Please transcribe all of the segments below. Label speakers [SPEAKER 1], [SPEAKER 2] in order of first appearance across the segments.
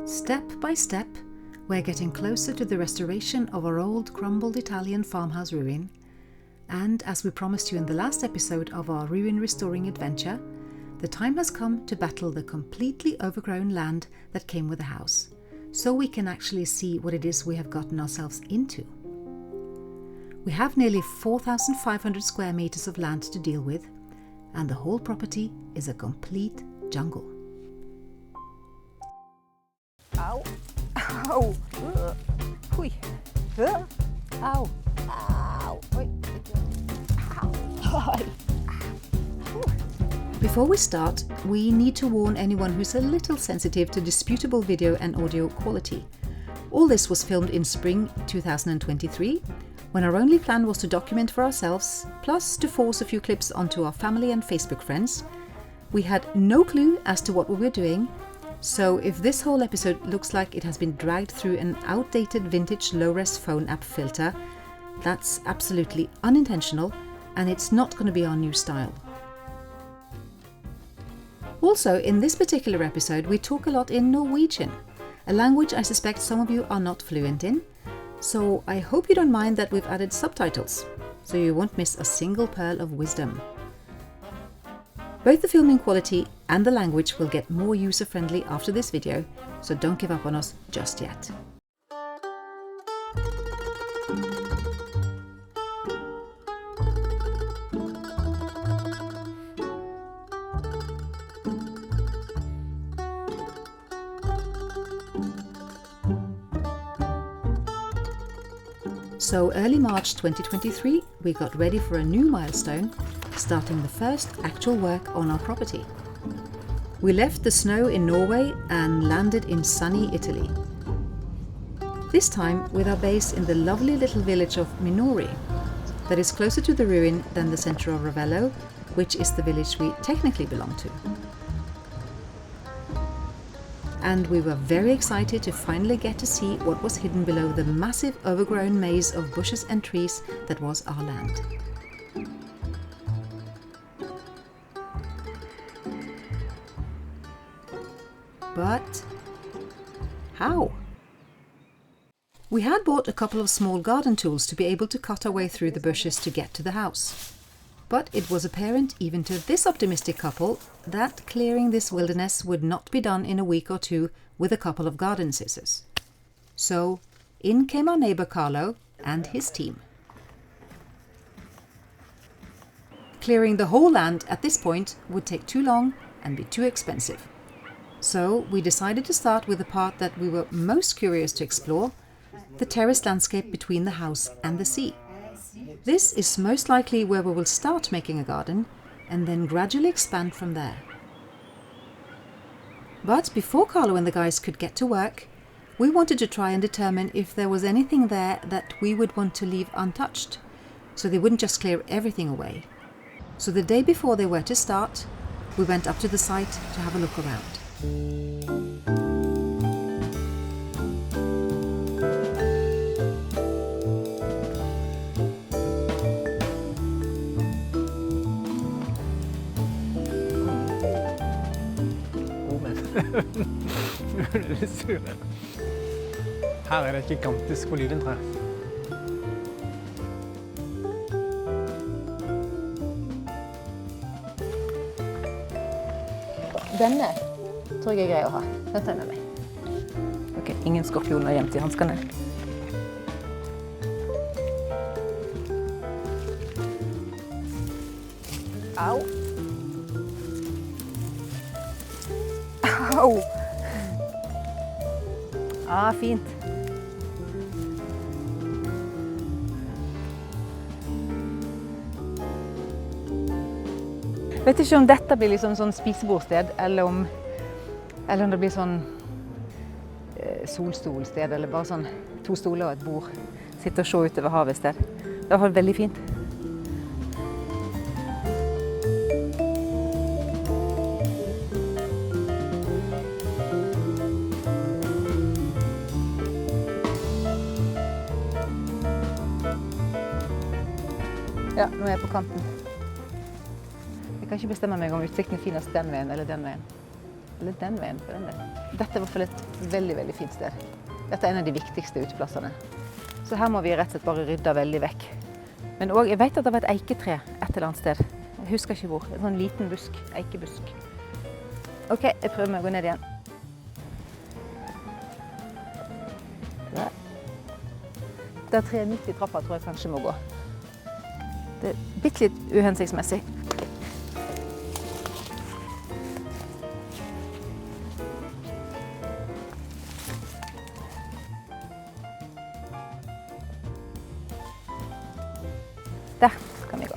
[SPEAKER 1] Step by step, we're getting closer to the restoration of our old crumbled Italian farmhouse ruin, and as we promised you in the last episode of our ruin restoring adventure, the time has come to battle the completely overgrown land that came with the house, so we can actually see what it is we have gotten ourselves into. We have nearly 4,500 square meters of land to deal with, and the whole property is a complete jungle.
[SPEAKER 2] Au! Au! Hui! Au! Au! Oi! Au!
[SPEAKER 1] Before we start, we need to warn anyone who's a little sensitive to disputable video and audio quality. All this was filmed in spring 2023, when our only plan was to document for ourselves, plus to force a few clips onto our family and Facebook friends. We had no clue as to what we were doing, so if this whole episode looks like it has been dragged through an outdated vintage low-res phone app filter, that's absolutely unintentional, and it's not going to be our new style. Also, in this particular episode, we talk a lot in Norwegian, a language I suspect some of you are not fluent in, so I hope you don't mind that we've added subtitles, so you won't miss a single pearl of wisdom. Both the filming quality and the language will get more user-friendly after this video, so don't give up on us just yet. So early March 2023, we got ready for a new milestone, starting the first actual work on our property. We left the snow in Norway and landed in sunny Italy. This time with our base in the lovely little village of Minori, that is closer to the ruin than the centre of Ravello, which is the village we technically belong to. And we were very excited to finally get to see what was hidden below the massive overgrown maze of bushes and trees that was our land. But how? We had bought a couple of small garden tools to be able to cut our way through the bushes to get to the house. But it was apparent even to this optimistic couple that clearing this wilderness would not be done in a week or two with a couple of garden scissors. So in came our neighbour Carlo and his team. Clearing the whole land at this point would take too long and be too expensive. So we decided to start with the part that we were most curious to explore, the terraced landscape between the house and the sea. This is most likely where we will start making a garden and then gradually expand from there. But before Carlo and the guys could get to work, we wanted to try and determine if there was anything there that we would want to leave untouched, so they wouldn't just clear everything away. So the day before they were to start, we went up to the site to have a look around.
[SPEAKER 3] Her det et gigantisk oliventre.
[SPEAKER 2] Denne tror jeg greier å ha. Den tar jeg med meg. Ok, ingen skorpioner gjemt i hanskene. Au! Au! Ah, fint. Vet ikke om dette blir liksom sånn spisebordssted, eller om det blir sånn solstolsted, eller bare sånn 2 stoler og et bord. Sitte og se utover havet sted. Det er i hvert fall veldig fint. Ja, nå er jeg på kanten. Jeg kan ikke bestemme meg om utsikten er finest den veien eller den veien. Eller den veien for den del. Dette er i hvert fall et veldig, veldig fint sted. Dette er en av de viktigste uteplassene. Så her må vi rett og slett bare rydde veldig vekk. Men også, jeg vet at det var et eiketre et eller annet sted. Jeg husker ikke hvor. En sånn liten busk. Eikebusk. Ok, jeg prøver med å gå ned igjen. Der. Det er 3 midt i trappa, tror jeg kanskje må gå. Det er bitte litt uhensiktsmessig. Der kan vi gå.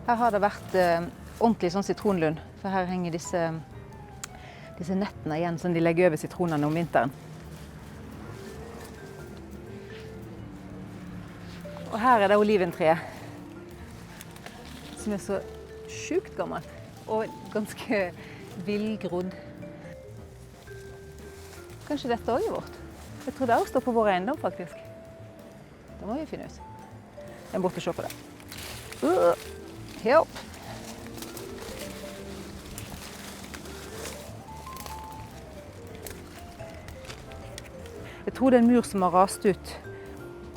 [SPEAKER 2] Her har det vært ordentlig sånn sitronlund, for her henger disse nettene igjen som de legger over sitronene om vinteren. Og her er det oliventreet, som er så sjukt gammelt og ganske villgrodd. Kanskje dette også er vårt? Jeg tror det også står på vår eiendom, faktisk. Det må vi finne ut. Jeg må bort og se på det. Hjelp! Jeg tror det er en mur som har rast ut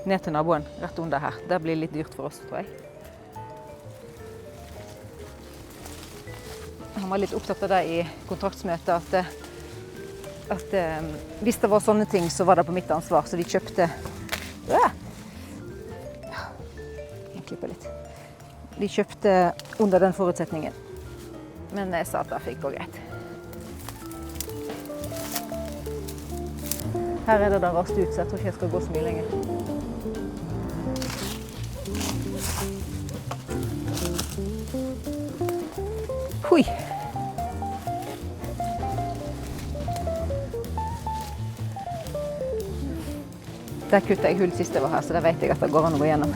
[SPEAKER 2] ned til naboen, rett under her. Det blir litt dyrt for oss, tror jeg. Han var litt opptatt av det i kontraktsmøtet, at hvis det var sånne ting, så var det på mitt ansvar, så vi kjøpte... Jeg klipper litt. Vi kjøpte under den forutsetningen, men jeg sa at det fikk gå greit. Her er det da rast ut, så jeg tror ikke jeg skal gå så mye lenger. Hui! Der kuttet jeg hull sist jeg var her, så der vet jeg at det går an å gå gjennom.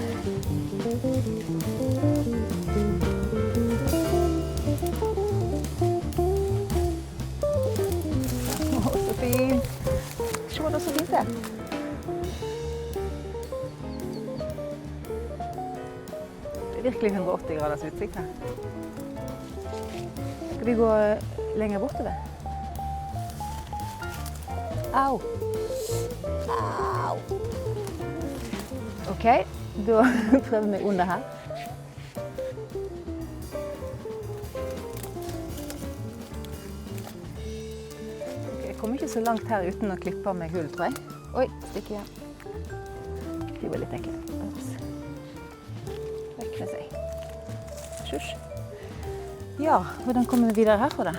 [SPEAKER 2] Så fint! Se det så fint er. Det er virkelig 180 graders utsikt her. Skal vi gå lenger bortover? Au! Au! Ok, da prøver vi under her. Okay, jeg kommer ikke så langt her uten å klippe med hull, tror jeg. Oi, stikk igjen. De var litt ekle. Vekk med seg. Sjusj. Ja, hvordan kommer vi videre herfra da?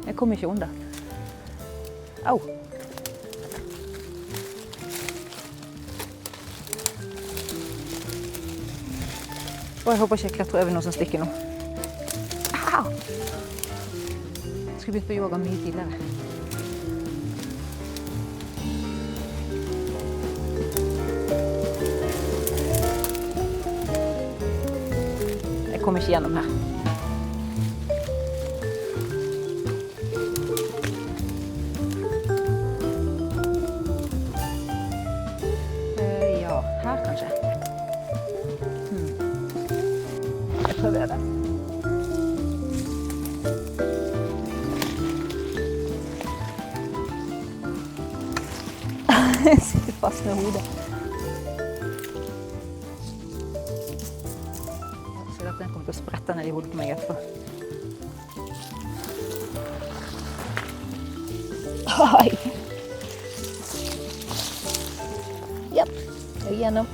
[SPEAKER 2] Jeg kommer ikke under. Au! Og jeg håper ikke jeg klatrer over noe som stikker nå. Au! Jeg skulle begynt på yoga mye tidligere. Jeg kommer ikke gjennom her. Ja, her kanskje. Jeg prøver det. Jeg sitter fast med hodet. Så dette kommer til å sprette ned i hodet på meg etterpå. Oi! Ja, jeg er gjennom.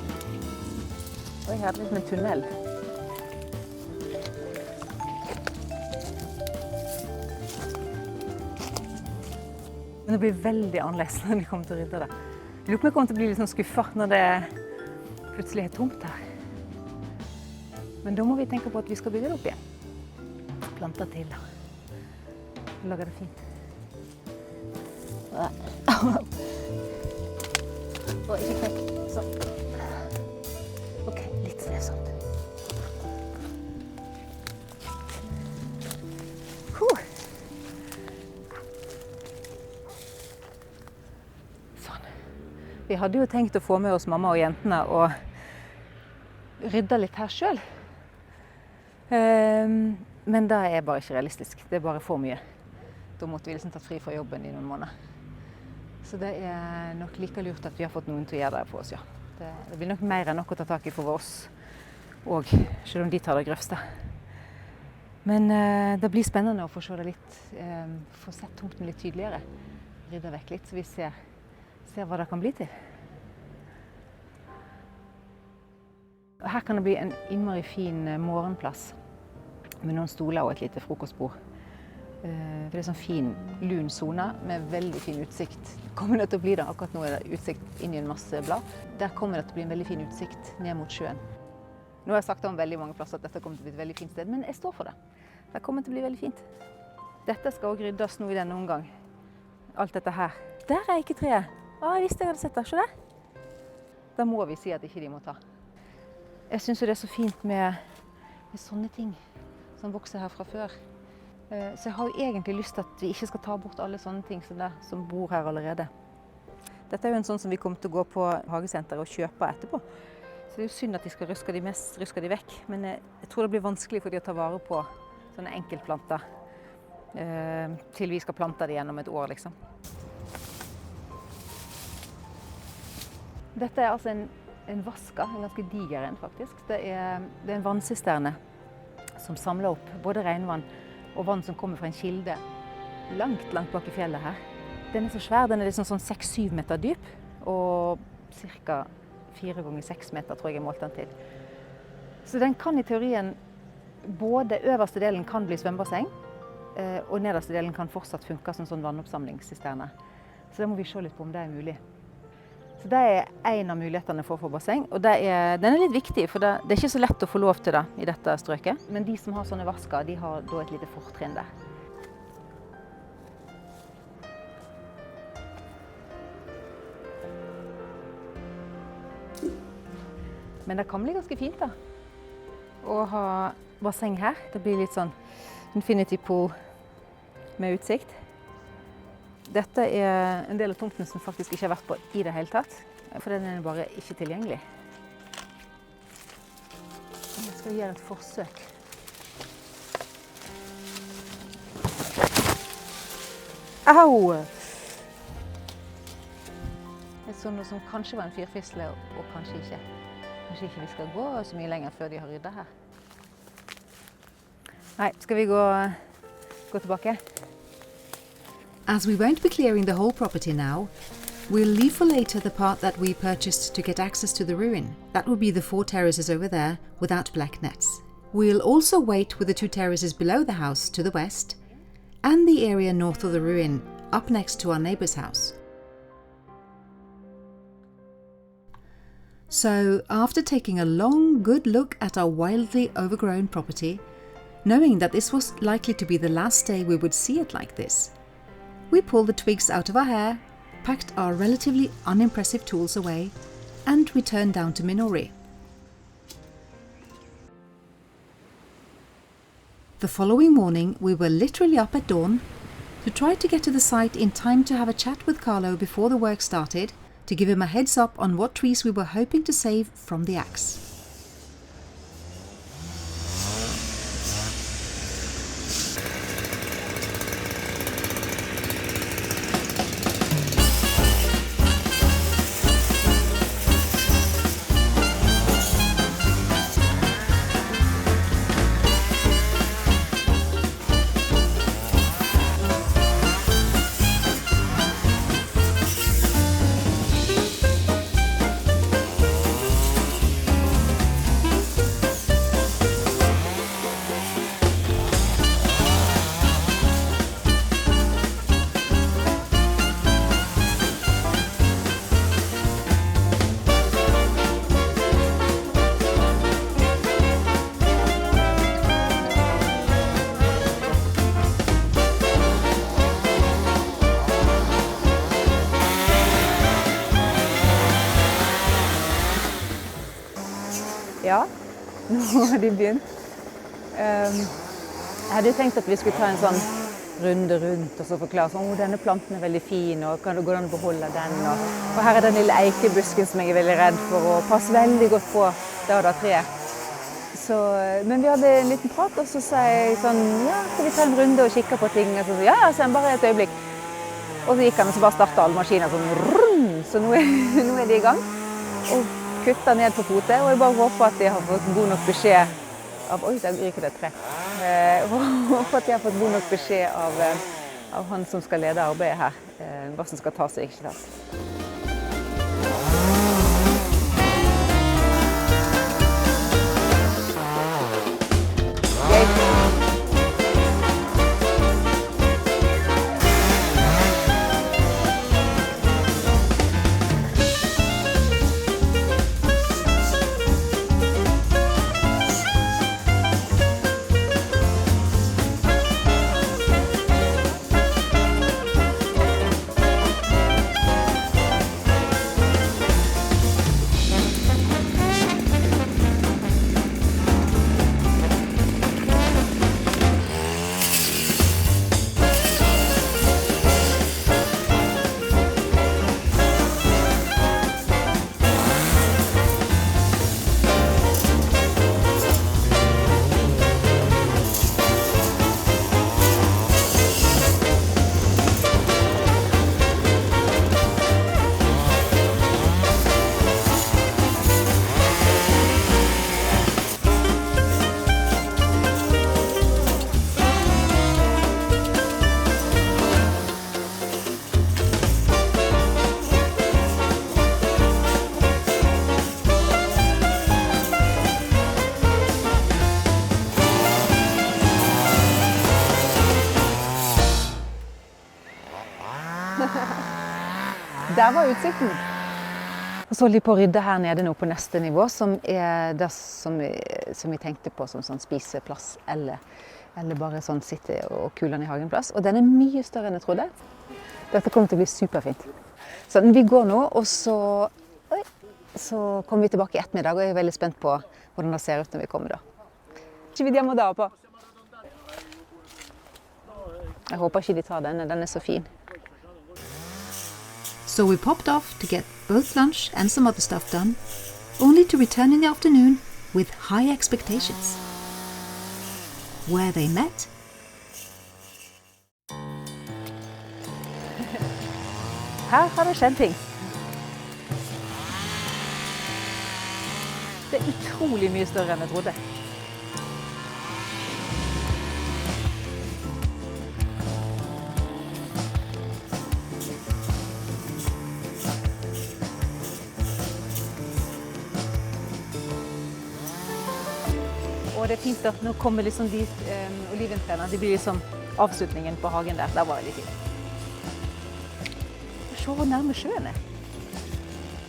[SPEAKER 2] Og jeg har liksom en tunnel. Men det blir veldig annerledes når vi kommer til å rydde det. Jeg lurer på om jeg kommer til å bli litt sånn skuffet når det plutselig er tomt her. Men da må vi tenke på at vi skal bygge det opp igjen. Plante til da. Lage det fint. Og ikke knekk. Sånn. Ok, litt strevsomt. Vi hadde jo tenkt å få med oss mamma og jentene og rydde litt her selv. Men det er bare ikke realistisk. Det er bare for mye. Da måtte vi liksom tatt fri fra jobben i noen måneder. Så det er nok like lurt at vi har fått noen til å gjøre det for oss, ja. Det blir nok mer enn nok å ta tak i for oss, og selv om de tar det grøvste. Men det blir spennende å få se det litt, få sett tomten litt tydeligere. Rydde vekk litt, så vi ser hva det kan bli til. Og her kan det bli en innmari fin morgenplass med noen stoler og et lite frokostbord. For det er sånn fin, lun zone med veldig fin utsikt. Kommer det til å bli det? Akkurat nå er det utsikt inn i en masse blad. Der kommer det til å bli en veldig fin utsikt ned mot sjøen. Nå har jeg sagt om veldig mange plasser at dette kommer til å bli et veldig fint sted, men jeg står for det. Det kommer til å bli veldig fint. Dette skal også ryddes nå i denne omgang. Alt dette her. Der er ikke treet. Jeg visste jeg hadde sett det. Se det. Da må vi si at ikke de må ta. Jeg synes jo det er så fint med sånne ting som vokser her fra før. Så jeg har jo egentlig lyst til at vi ikke skal ta bort alle sånne ting som bor her allerede. Dette er jo en sånn som vi kommer til å gå på hagesenteret og kjøpe etterpå. Så det er jo synd at de skal ruske de vekk, men jeg tror det blir vanskelig for de å ta vare på sånne enkeltplanter til vi skal plante det gjennom et år, liksom. Dette er altså en vaska, en ganske diger en faktisk. Det er en vannsisterne som samler opp både regnvann og vann som kommer fra en kilde langt bak i fjellet her. Den er så svær, den er liksom sånn 6-7 meter dyp, og ca. 4 ganger 6 meter tror jeg målte den til. Så den kan i teorien, både øverste delen kan bli svømmebasseng, og nederste delen kan fortsatt funke som sånn vannoppsamlingssisterne. Så det må vi se litt på om det er mulig. Så det er en av mulighetene for å få basseng, og den er litt viktig, for det er ikke så lett å få lov til det i dette strøket. Men de som har sånne vasker, de har da et lite fortrinn der. Men det kan bli ganske fint da, å ha basseng her. Det blir litt sånn infinity pool med utsikt. Dette er en del av tomten som faktisk ikke har vært på i det hele tatt, for den er bare ikke tilgjengelig. Jeg skal gjøre et forsøk. Au! Et sånt noe som kanskje var en fyrfisle, og kanskje ikke. Kanskje ikke vi skal gå så mye lenger før de har ryddet her. Nei, skal vi gå tilbake?
[SPEAKER 1] As we won't be clearing the whole property now, we'll leave for later the part that we purchased to get access to the ruin. That will be the 4 terraces over there without black nets. We'll also wait with the 2 terraces below the house to the west and the area north of the ruin up next to our neighbour's house. So, after taking a long, good look at our wildly overgrown property, knowing that this was likely to be the last day we would see it like this, we pulled the twigs out of our hair, packed our relatively unimpressive tools away, and returned down to Minori. The following morning, we were literally up at dawn to try to get to the site in time to have a chat with Carlo before the work started, to give him a heads up on what trees we were hoping to save from the axe.
[SPEAKER 2] Ja, nå har de begynt. Jeg hadde tenkt at vi skulle ta en sånn runde rundt og så forklare sånn, denne planten er veldig fin, og kan det gå an å beholde den? Og her er den lille eikebusken som jeg er veldig redd for, og passe veldig godt på det treet. Men vi hadde en liten prat, og så sa jeg sånn, ja, skal vi ta en runde og kikke på ting? Og så, ja, så bare et øyeblikk. Og så gikk han, og så bare startet alle maskiner sånn, så nå er de i gang. Og kuttet ned på fotet, og jeg bare håper at de har fått god nok beskjed av, oi, der ryker det et tre. Jeg håper at de har fått god nok beskjed av han som skal lede arbeidet her, hva som skal tas og ikke tas. Der var utsikten. Og så holder de på å rydde her nede nå på neste nivå, som er det som vi tenkte på som sånn spiseplass, eller bare sånn sitte og kule i hagenplass. Og den er mye større enn jeg trodde. Dette kommer til å bli superfint. Så vi går nå, og så kommer vi tilbake i ettermiddag, og jeg er veldig spent på hvordan det ser ut når vi kommer da. Ikke vi må da på. Jeg håper ikke de tar den er så fin.
[SPEAKER 1] So we popped off to get both lunch and some other stuff done, only to return in the afternoon with high expectations. Where they met?
[SPEAKER 2] Her har det skjedd ting. Det er utrolig mye større enn jeg trodde. Og det er fint at nå kommer liksom de oliventrærne, de blir liksom avslutningen på hagen der. Det var veldig fint. Se hvor nærme sjøen er.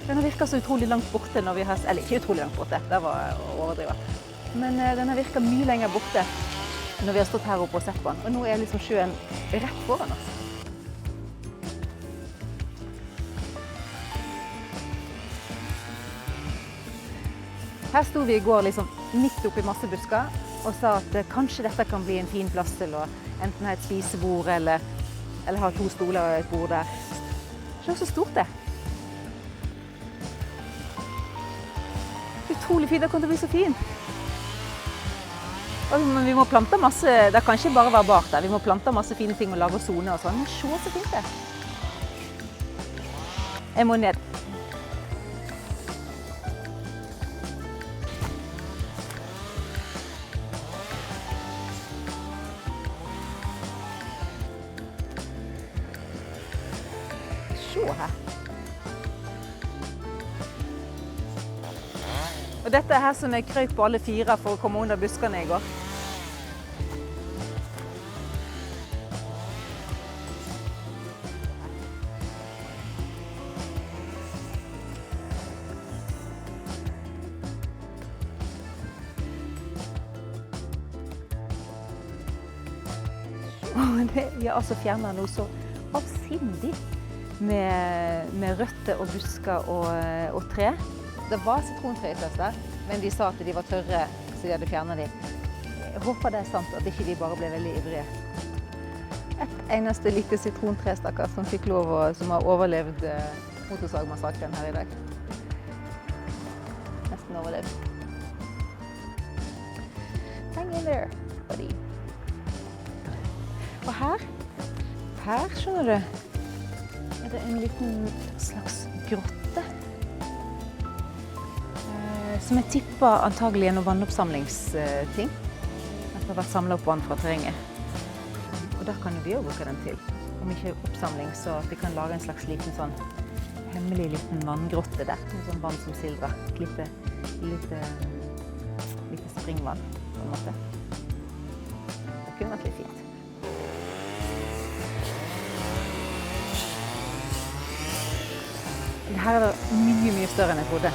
[SPEAKER 2] Den har virket så utrolig langt borte når vi har, eller ikke utrolig langt borte, det var å overdrive. Men den har virket mye lenger borte når vi har stått her oppe og sett på den. Og nå er liksom sjøen rett foran oss. Her sto vi i går liksom midt oppi masse busker og sa at kanskje dette kan bli en fin plass til å enten ha et spisebord eller ha 2 stoler og et bord der. Se så stort det. Utrolig fint, det kommer til å bli så fint. Men vi må plante masse, det kan ikke bare være bart der, vi må plante masse fine ting og lage zoner og sånn. Men se så fint det. Jeg må ned. Her. Og dette er her som jeg krøp på alle 4 for å komme under buskene i går. Vi har altså fjernet noe så avsindig. Med røtter og busker og tre. Det var sitrontre i først der, men de sa at de var tørre, så de hadde fjernet dem. Jeg håper det er sant, at ikke de bare ble veldig ivrige. Et eneste lite sitrontre, stakkar, som fikk lov som har overlevd motorsagmassakren her i dag. Nesten overlevd. Hang in there, buddy. Og her skjønner du, er det en liten slags grotte. Som jeg tipper antagelig er noen vannoppsamlingsting. At det har vært samlet opp vann fra terrenget. Og da kan vi jo bruke den til. Om ikke oppsamling, så at vi kan lage en slags liten sånn hemmelig liten vanngrotte der. Med sånn vann som silver. Et lite springvann, på en måte. Det kunne vært litt fint. Her er det mye større enn jeg trodde.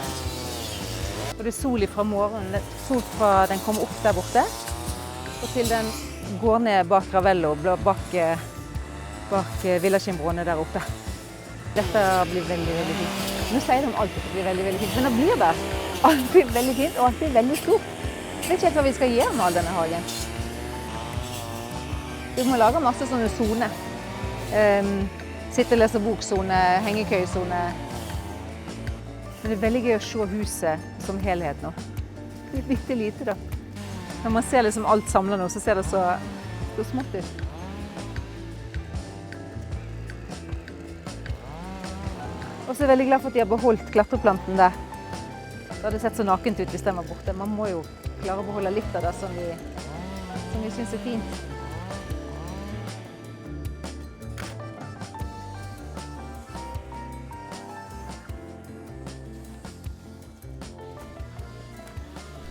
[SPEAKER 2] Og det er sol fra morgenen, sol fra den kommer opp der borte, og til den går ned bak Ravello, bak Villaskinnbroene der oppe. Dette blir veldig fint. Nå sier de alltid at det blir veldig fint, men det blir det. Alltid veldig fint og alltid veldig stort. Jeg vet ikke helt hva vi skal gjøre med all denne hagen. Vi må lage masse sånne zoner. Sitte og lese boksone, hengekøysone. Men det er veldig gøy å se huset som helhet nå. Litt bitte lite da. Når man ser liksom alt samlet nå, så ser det så smått ut. Og så er jeg veldig glad for at de har beholdt klatreplanten der. Det hadde sett så nakent ut hvis den var borte. Man må jo klare å beholde litt av det som vi synes er fint.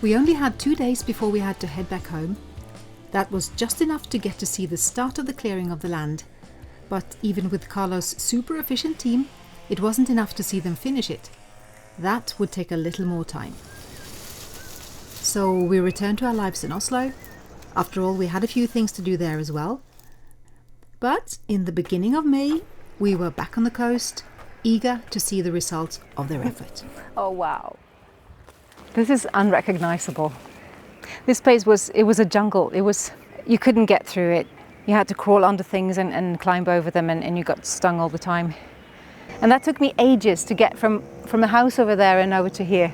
[SPEAKER 1] We only had 2 days before we had to head back home. That was just enough to get to see the start of the clearing of the land. But even with Carlos' super efficient team, it wasn't enough to see them finish it. That would take a little more time. So we returned to our lives in Oslo. After all, we had a few things to do there as well. But in the beginning of May, we were back on the coast, eager to see the results of their effort.
[SPEAKER 2] Oh, wow. This is unrecognizable. This place was a jungle. You couldn't get through it. You had to crawl under things and climb over them, and you got stung all the time. And that took me ages to get from the house over there and over to here.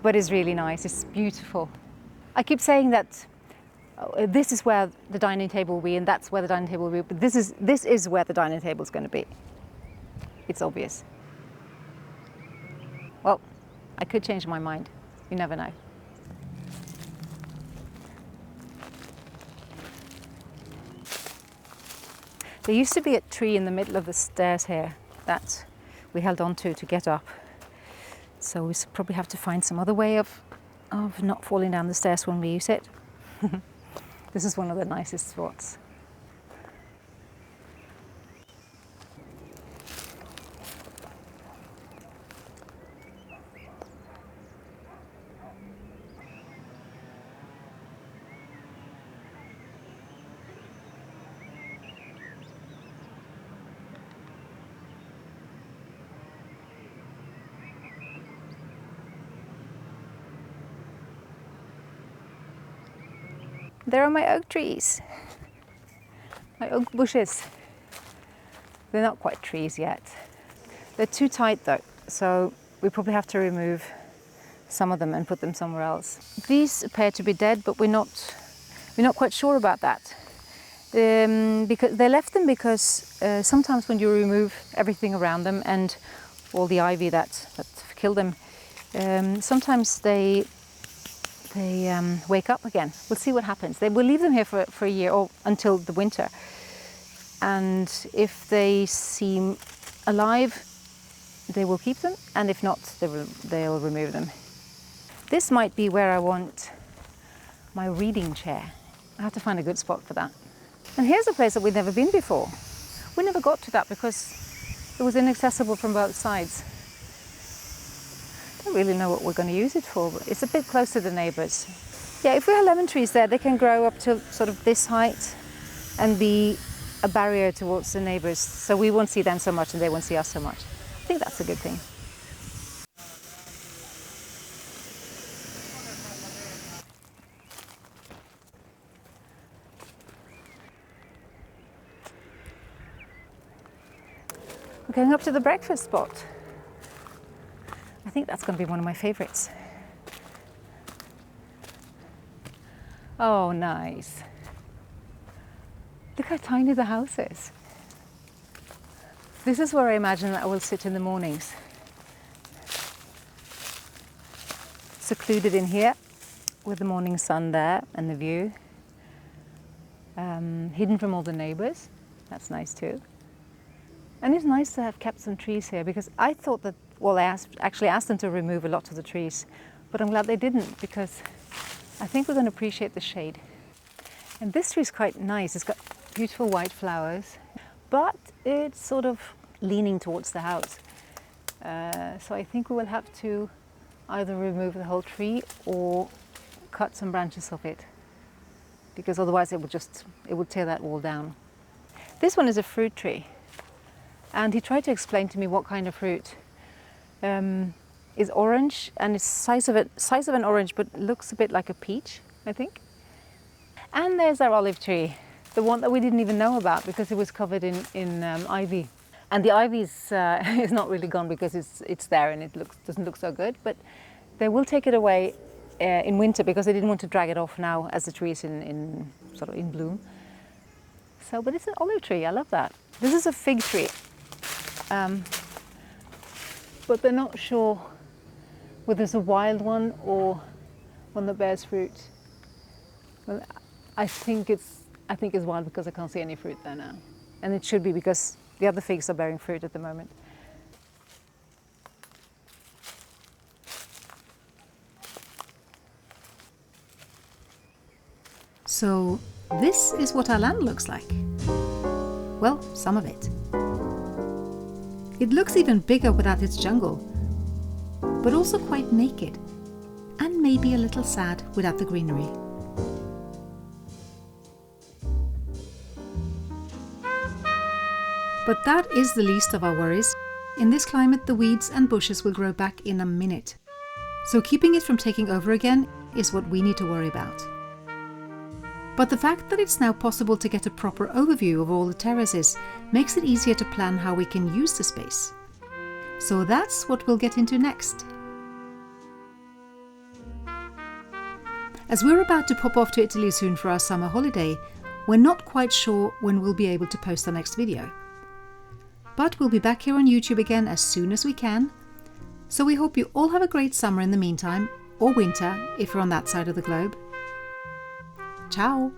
[SPEAKER 2] But it's really nice, it's beautiful. I keep saying that this is where the dining table will be and that's where the dining table will be, but this is where the dining table is going to be. It's obvious. Well, I could change my mind. You never know. There used to be a tree in the middle of the stairs here that we held on to get up. So we probably have to find some other way of not falling down the stairs when we use it. This is one of the nicest spots. There are my oak trees, my oak bushes. They're not quite trees yet. They're too tight though, so we probably have to remove some of them and put them somewhere else. These appear to be dead, but we're not quite sure about that. Because they left them because sometimes when you remove everything around them and all the ivy that killed them, sometimes they wake up again. We'll see what happens. We'll leave them here for a year or until the winter. And if they seem alive, they will keep them. And if not, they'll remove them. This might be where I want my reading chair. I have to find a good spot for that. And here's a place that we've never been before. We never got to that because it was inaccessible from both sides. I don't really know what we're going to use it for, but it's a bit close to the neighbours. Yeah, if we have lemon trees there, they can grow up to sort of this height and be a barrier towards the neighbours, so we won't see them so much and they won't see us so much. I think that's a good thing. We're going up to the breakfast spot. I think that's going to be one of my favorites. Oh, nice. Look how tiny the house is. This is where I imagine that I will sit in the mornings. Secluded in here with the morning sun there and the view. Hidden from all the neighbours. That's nice too. And it's nice to have kept some trees here because I thought that, well, I actually asked them to remove a lot of the trees, but I'm glad they didn't because I think we're going to appreciate the shade. And this tree is quite nice. It's got beautiful white flowers, but it's sort of leaning towards the house. So I think we will have to either remove the whole tree or cut some branches of it, because otherwise it would tear that wall down. This one is a fruit tree, and he tried to explain to me what kind of fruit. Is orange, and it's size of an orange, but looks a bit like a peach, I think. And there's our olive tree, the one that we didn't even know about because it was covered in ivy. And the ivy is not really gone because it's there and it doesn't look so good, but they will take it away in winter because they didn't want to drag it off now as the tree is in bloom. So, but it's an olive tree. I love that. This is a fig tree, but they're not sure whether it's a wild one or one that bears fruit. Well, I think it's wild because I can't see any fruit there now, and it should be because the other figs are bearing fruit at the moment.
[SPEAKER 1] So this is what our land looks like. Well, some of it. It looks even bigger without its jungle, but also quite naked, and maybe a little sad without the greenery. But that is the least of our worries. In this climate, the weeds and bushes will grow back in a minute. So keeping it from taking over again is what we need to worry about. But the fact that it's now possible to get a proper overview of all the terraces makes it easier to plan how we can use the space. So that's what we'll get into next. As we're about to pop off to Italy soon for our summer holiday, we're not quite sure when we'll be able to post our next video. But we'll be back here on YouTube again as soon as we can. So we hope you all have a great summer in the meantime, or winter if you're on that side of the globe. Ciao!